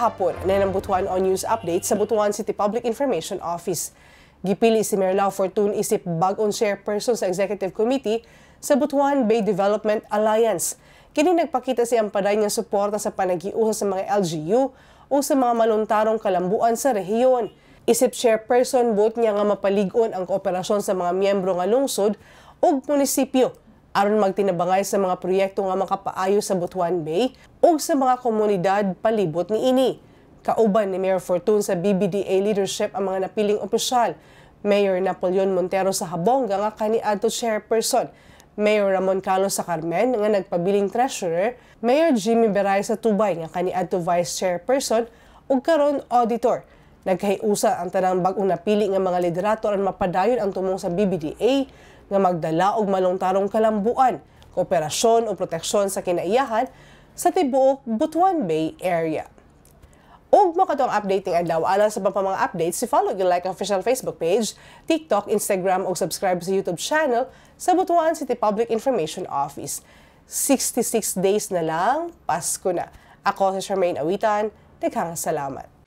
hapon na Butuan on News Update sa Butuan City Public Information Office. Gipili si Mayor Lau Fortun isip bag-on chairperson sa Executive Committee sa Butuan Bay Development Alliance. Kini nagpakita siyang paday nga suporta sa panagiusa sa mga LGU o sa mga maluntarong kalambuan sa rehiyon. Isip chairperson buot niya nga mapalig-on ang kooperasyon sa mga miyembro nga lungsod ug munisipyo aron magtinabangay sa mga proyekto nga makapaayo sa Butuan Bay ug sa mga komunidad palibot niini. Kauban ni Mayor Fortun sa BBDA leadership ang mga napiling opisyal, Mayor Napoleon Montero sa Habonga nga kaniadto chairperson, Mayor Ramon Carlos sa Carmen nga nagpabiling treasurer, Mayor Jimmy Beray sa Tubay nga kaniadto vice chairperson ug karon auditor. Nagkahiusa ang tanang bag-ong napili nga mga liderato aron mapadayon ang tumong sa BBDA nga magdala og malungtarong kalambuan, kooperasyon o proteksyon sa kinaiyahan sa tibuok Butuan Bay area. Ug makatong updating adlaw alang sa pang mga updates, follow and like ang official Facebook page, TikTok, Instagram ug subscribe sa YouTube channel sa Butuan City Public Information Office. 66 days na lang, Pasko na. Ako si Charmaine Awitan, daghang salamat.